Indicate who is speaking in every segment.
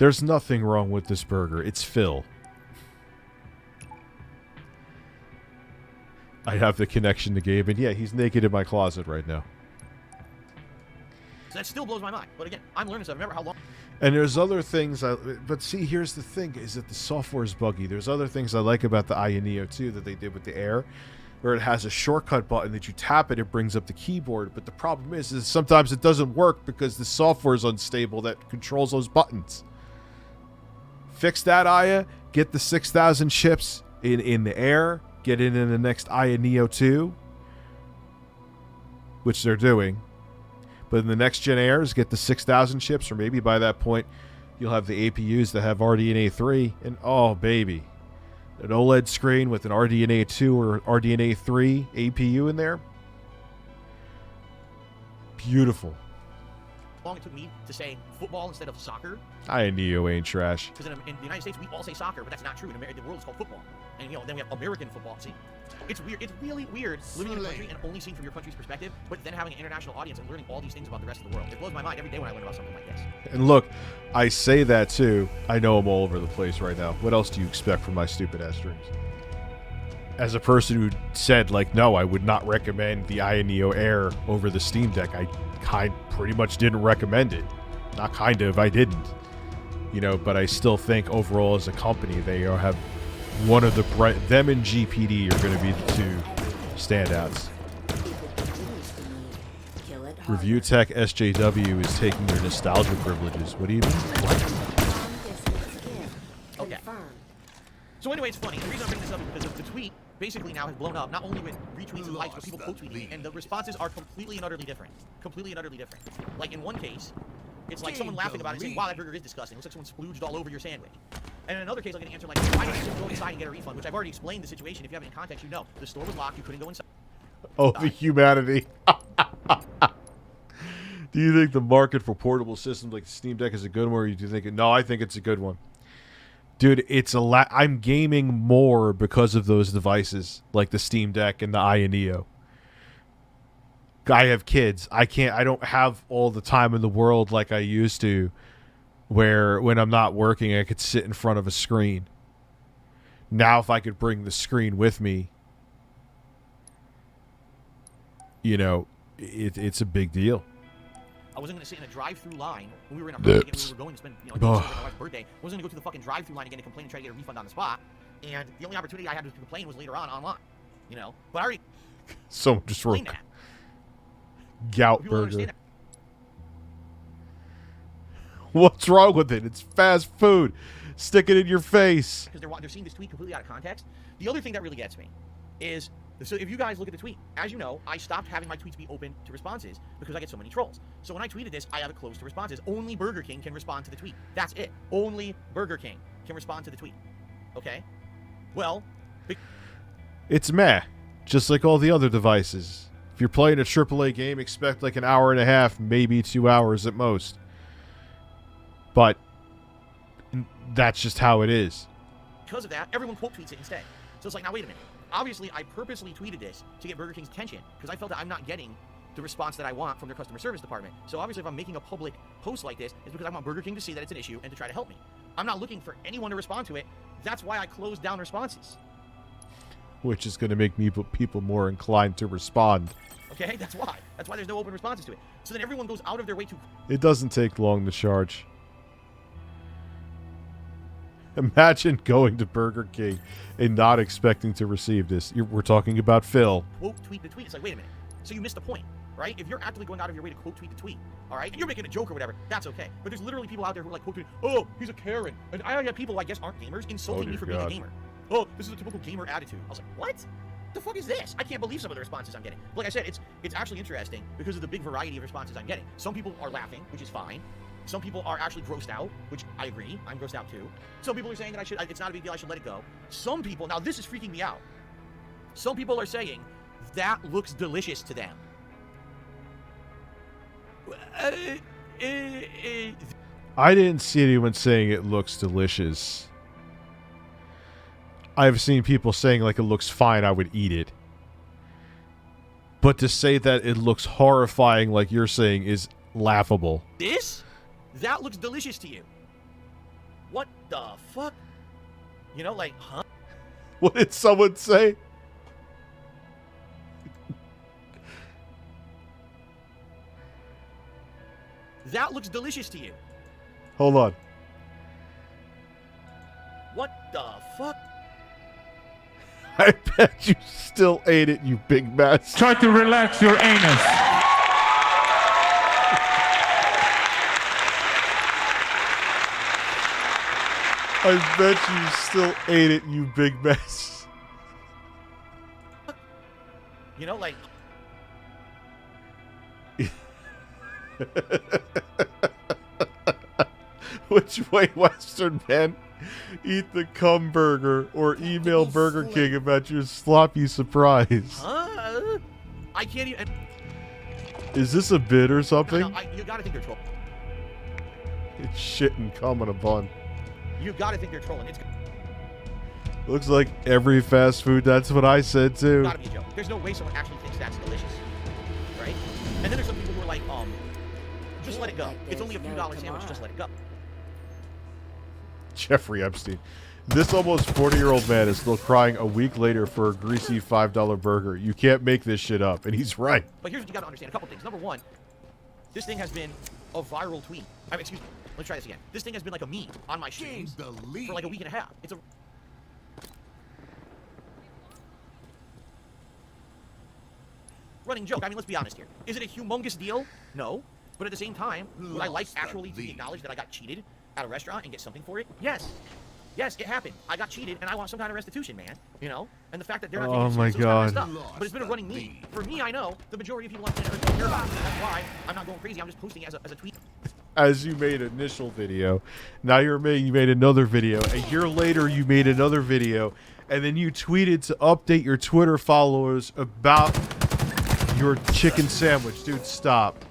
Speaker 1: There's nothing wrong with this burger. It's Phil. I have the connection to Gabe, and yeah, he's naked in my closet right now.
Speaker 2: So that still blows my mind. But again, I'm learning stuff. Remember how long...
Speaker 1: And there's other things, but see, here's the thing, is that the software is buggy. There's other things I like about the Aya Neo 2 that they did with the Air, where it has a shortcut button that you tap it brings up the keyboard. But the problem is sometimes it doesn't work because the software is unstable that controls those buttons. Fix that, Aya. Get the 6,000 chips in the Air. Get it in the next Aya Neo 2, which they're doing. But in the next gen Airs, get the 6,000 chips, or maybe by that point, you'll have the APUs that have RDNA 3. And oh, baby, an OLED screen with an RDNA 2 or RDNA 3 APU in there. Beautiful.
Speaker 2: long it took me to say football instead of soccer.
Speaker 1: Aya Neo ain't trash.
Speaker 2: Because in the United States, we all say soccer, but that's not true. In America, the world is called football. And, then we have American football. See, it's weird. It's really weird living in a country and only seeing from your country's perspective, but then having an international audience and learning all these things about the rest of the world. It blows my mind every day when I learn about something like this.
Speaker 1: And look, I say that too. I know I'm all over the place right now. What else do you expect from my stupid ass streams? As a person who said, no, I would not recommend the Aya Neo Air over the Steam Deck, I pretty much didn't recommend it. Not kind of, I didn't. But I still think overall as a company, they have one of the them and GPD are going to be the two standouts. Review Tech SJW is taking your nostalgia privileges. What do you mean?
Speaker 2: Okay. So anyway, it's funny. The reason I'm bringing this up is because the tweet basically now has blown up, not only with retweets and likes, but people quote tweeting it, and the responses are completely and utterly different. Completely and utterly different. Like in one case, it's like someone laughing about it saying, wow, that burger is disgusting. It looks like someone splooged all over your sandwich. And in another case, I'll get an answer like, why didn't you go inside and get a refund? Which I've already explained the situation. If you have any context, you know. The store was locked. You couldn't go inside.
Speaker 1: Oh, the humanity. Do you think the market for portable systems like the Steam Deck is a good one, or do you think no, I think it's a good one. Dude, it's I'm gaming more because of those devices, like the Steam Deck and the Aya Neo. I have kids. I don't have all the time in the world like I used to, where when I'm not working, I could sit in front of a screen. Now, if I could bring the screen with me, it's a big deal.
Speaker 2: I wasn't going to sit in a drive-through line when we were in a hurry and we were going to spend, my wife's birthday. I wasn't going to go to the fucking drive-through line again to complain and try to get a refund on the spot. And the only opportunity I had to complain was later on online. But I already
Speaker 1: Someone just wrote gout burger. What's wrong with it? It's fast food. Stick it in your face.
Speaker 2: Because they're seeing this tweet completely out of context. The other thing that really gets me is, so if you guys look at the tweet, as you know, I stopped having my tweets be open to responses because I get so many trolls. So when I tweeted this, I have it closed to responses. Only Burger King can respond to the tweet. That's it. Only Burger King can respond to the tweet. Okay? Well,
Speaker 1: it's meh. Just like all the other devices. If you're playing a AAA game, expect like an hour and a half, maybe 2 hours at most. But that's just how it is.
Speaker 2: Because of that, everyone quote tweets it instead. So it's like, now wait a minute. Obviously, I purposely tweeted this to get Burger King's attention because I felt that I'm not getting the response that I want from their customer service department. So obviously, if I'm making a public post like this, it's because I want Burger King to see that it's an issue and to try to help me. I'm not looking for anyone to respond to it. That's why I closed down responses.
Speaker 1: Which is going to make people more inclined to respond.
Speaker 2: Okay, that's why. That's why there's no open responses to it. So then everyone goes out of their way to...
Speaker 1: It doesn't take long to charge. Imagine going to Burger King and not expecting to receive this. We're talking about Phil.
Speaker 2: Quote tweet the tweet. It's like, wait a minute. So you missed the point, right? If you're actively going out of your way to quote tweet the tweet, all right, and you're making a joke or whatever, that's okay. But there's literally people out there who are like quote tweet, oh, he's a Karen. And I have people who I guess aren't gamers insulting me for being a gamer. Oh, this is a typical gamer attitude. I was like, what? The fuck is this? I can't believe some of the responses I'm getting. Like I said, it's actually interesting because of the big variety of responses I'm getting. Some people are laughing, which is fine. Some people are actually grossed out, which I agree. I'm grossed out too. Some people are saying that it's not a big deal, I should let it go. Some people, now this is freaking me out. Some people are saying that looks delicious to them.
Speaker 1: I didn't see anyone saying it looks delicious. I've seen people saying like it looks fine, I would eat it. But to say that it looks horrifying like you're saying is laughable.
Speaker 2: This? That looks delicious to you. What the fuck? You know, like, huh?
Speaker 1: What did someone say?
Speaker 2: That looks delicious to you.
Speaker 1: Hold on.
Speaker 2: What the fuck?
Speaker 1: I bet you still ate it, you big mess.
Speaker 3: Try to relax your anus.
Speaker 1: I bet you still ate it, you big mess.
Speaker 2: You know, like,
Speaker 1: Which way, Western man? Eat the cum burger or email Burger King about your sloppy surprise.
Speaker 2: huh? I can't even.
Speaker 1: Is this a bid or something?
Speaker 2: No, you gotta think they're trolling.
Speaker 1: It's shit and cum in a bun.
Speaker 2: You gotta think they're trolling. It's
Speaker 1: Looks like every fast food, that's what I said too.
Speaker 2: gotta be a joke. There's no way someone actually thinks that's delicious, right? And then there's some people who are like, just let it go. It's only a few dollar sandwich. Just let it go.
Speaker 1: Jeffrey Epstein. This almost 40-year-old man is still crying a week later for a greasy $5 burger. You can't make this shit up, and he's right.
Speaker 2: But here's what you gotta understand: a couple things. Number one, this thing has been a viral tweet. I mean, excuse me. Let's try this again. This thing has been like a meme on my streams for like a week and a half. It's a running joke. I mean, let's be honest here. Is it a humongous deal? No. But at the same time, would I like actually to acknowledge that I got cheated at a restaurant and get something for it? Yes. Yes, it happened. I got cheated, and I want some kind of restitution, man. You know? And the fact that they're not
Speaker 1: Oh
Speaker 2: taking
Speaker 1: my
Speaker 2: it seriously is
Speaker 1: God.
Speaker 2: kinda messed up. But it's been a running meme. For me, I know the majority of people on the internet don't care about it. That's why I'm not going crazy. I'm just posting it as a tweet.
Speaker 1: As you made initial video, now you made another video. A year later, you made another video, and then you tweeted to update your Twitter followers about your chicken sandwich. Dude, stop.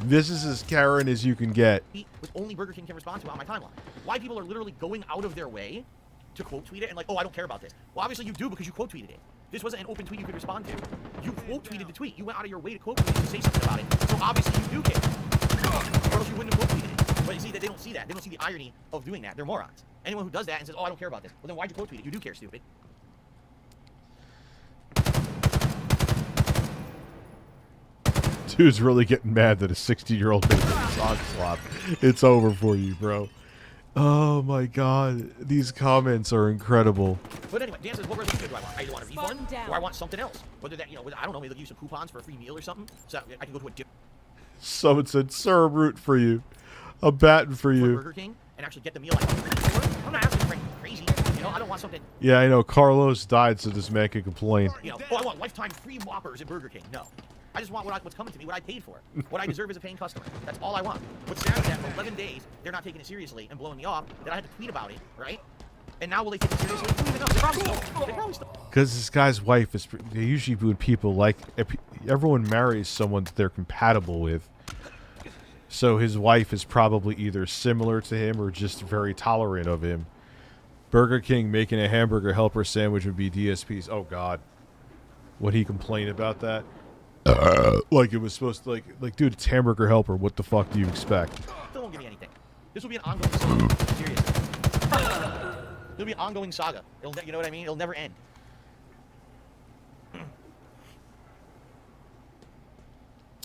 Speaker 1: This is as Karen as you can get.
Speaker 2: With only Burger King can respond to on my timeline. Why people are literally going out of their way to quote tweet it and like, oh, I don't care about this. Well, obviously you do because you quote tweeted it. This wasn't an open tweet you could respond to. You quote tweeted the tweet. You went out of your way to quote tweet it and say something about it. So obviously you do care. Or else you wouldn't have quote tweeted it. But you see that they don't see that. They don't see the irony of doing that. They're morons. Anyone who does that and says, oh, I don't care about this. Well, then why'd you quote tweet it? You do care, stupid.
Speaker 1: Dude's really getting mad that a 60-year-old made a sock slop. It's over for you, bro. Oh my God, these comments are incredible.
Speaker 2: But anyway, Dan says, what resolution do I want? I either want a refund or I want something else. Whether that, you know, I don't know, maybe they'll give you some coupons for a free meal or something. So I can go to a different
Speaker 1: Someone said, "Sir, I'm rooting for you. I'm batting for you."
Speaker 2: Burger King and actually get the meal I want. I'm not asking for anything crazy. You know, I don't want something.
Speaker 1: Yeah, I know. Carlos died so this man could complain.
Speaker 2: You know, oh, I want lifetime free Whoppers at Burger King. No. I just want what's coming to me, what I paid for, what I deserve as a paying customer. That's all I want. What's sad is that for 11 days, they're not taking it seriously and blowing me off, that I had to tweet about it, right? And now will they take it seriously? Who even knows? They probably still.
Speaker 1: Because this guy's wife is usually when people like everyone marries someone that they're compatible with. So his wife is probably either similar to him or just very tolerant of him. Burger King making a hamburger helper sandwich would be DSP's. Oh God, would he complain about that? Like it was supposed to, like, dude, it's hamburger helper. What the fuck do you expect?
Speaker 2: Still won't give me anything. This will be an ongoing saga. Seriously. It'll be an ongoing saga. You know what I mean? It'll never end.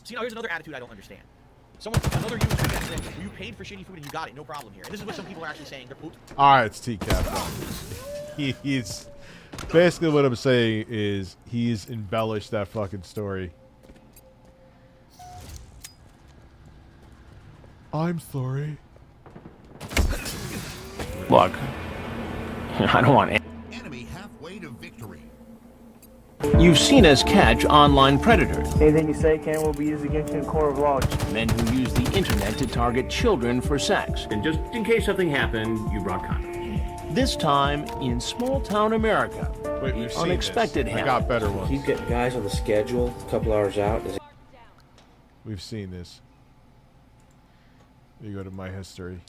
Speaker 2: See, now here's another attitude I don't understand. Another user said, you paid for shitty food and you got it, no problem here. And this is what some people are actually saying. They're pooped.
Speaker 1: All right, it's TCAP. He's basically what I'm saying is he's embellished that fucking story. I'm sorry.
Speaker 4: Look, I don't want
Speaker 5: Enemy halfway to victory.
Speaker 4: You've seen us catch online predators,
Speaker 6: Anything you say, Ken, will be used against you in court of law.
Speaker 4: men who use the internet to target children for sex.
Speaker 7: And just in case something happened, you brought condoms.
Speaker 4: This time in small-town America,
Speaker 1: Wait, we've seen
Speaker 4: unexpected
Speaker 1: this. I
Speaker 4: happened.
Speaker 1: got better ones.
Speaker 8: Keep getting guys on the schedule a couple hours out.
Speaker 1: We've seen this. You go to my history.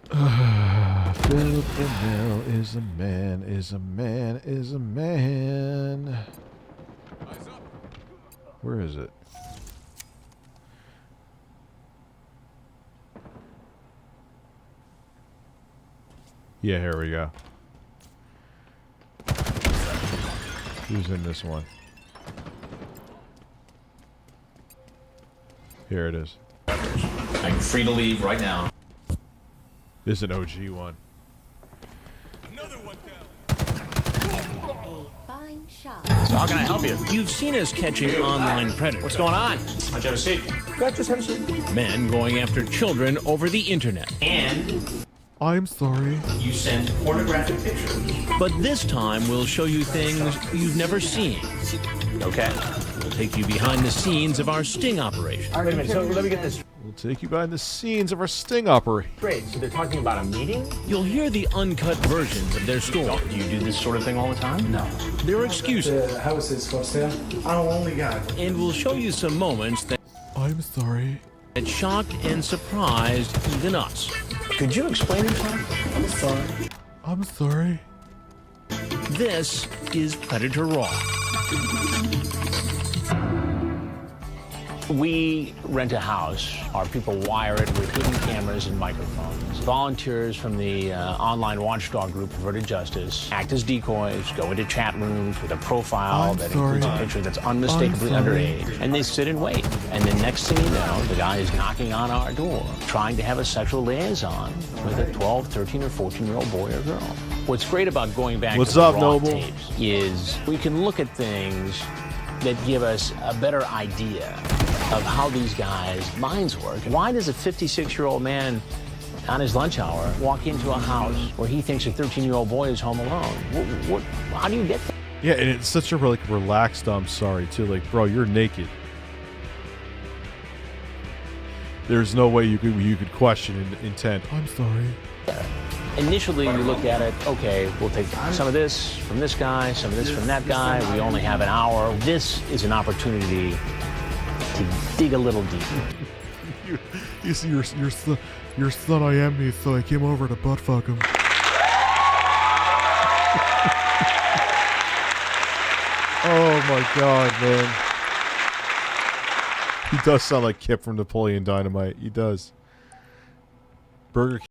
Speaker 1: Philip Bonnell is a man, is a man, is a man. Where is it? Yeah, here we go. Who's in this one? Here it is.
Speaker 3: I'm free to leave right now.
Speaker 1: This is an OG one.
Speaker 4: So how can I help you? You've seen us catching online predators. What's going on?
Speaker 3: How'd you have a seat?
Speaker 4: Men going after children over the internet.
Speaker 3: And
Speaker 1: I'm sorry.
Speaker 3: you sent pornographic pictures.
Speaker 4: But this time we'll show you things you've never seen.
Speaker 3: Okay.
Speaker 4: We'll take you behind the scenes of our sting operation.
Speaker 9: Wait a minute, so let me get this
Speaker 1: We'll take you behind the scenes of our sting operation.
Speaker 9: straight. So they're talking about a meeting?
Speaker 4: You'll hear the uncut versions of their story.
Speaker 3: Do you do this sort of thing all the time? No.
Speaker 4: Their excuses.
Speaker 10: The house is for sale. I'm only guy.
Speaker 4: And we'll show you some moments that
Speaker 1: I'm sorry.
Speaker 4: shocked and surprised even us.
Speaker 9: Could you explain yourself?
Speaker 10: I'm sorry.
Speaker 1: I'm sorry.
Speaker 4: This is Predator Raw.
Speaker 9: We rent a house. Our people wire it with hidden cameras and microphones. Volunteers from the online watchdog group Perverted Justice act as decoys, go into chat rooms with a profile
Speaker 1: I'm
Speaker 9: that
Speaker 1: sorry.
Speaker 9: includes a picture that's unmistakably
Speaker 1: I'm sorry.
Speaker 9: underage. And they sit and wait. And the next thing you know, the guy is knocking on our door, trying to have a sexual liaison with a 12, 13, or 14-year-old boy or girl. What's great about going back
Speaker 1: What's
Speaker 9: to the
Speaker 1: up,
Speaker 9: raw
Speaker 1: Noble?
Speaker 9: tapes is we can look at things that give us a better idea of how these guys' minds work. Why does a 56-year-old man on his lunch hour walk into a house where he thinks a 13-year-old boy is home alone? How do you get that?
Speaker 1: Yeah, and it's such a like relaxed I'm sorry too. Like, bro, you're naked. There's no way you could question intent. I'm sorry.
Speaker 9: Initially, we look at it, okay, we'll take some of this from this guy, some of this from that guy. We only have an hour. This is an opportunity to dig a little deeper.
Speaker 1: You see, your son I am me, so I came over to butt fuck him. Oh my god, man. He does sound like Kip from Napoleon Dynamite. He does. Burger King.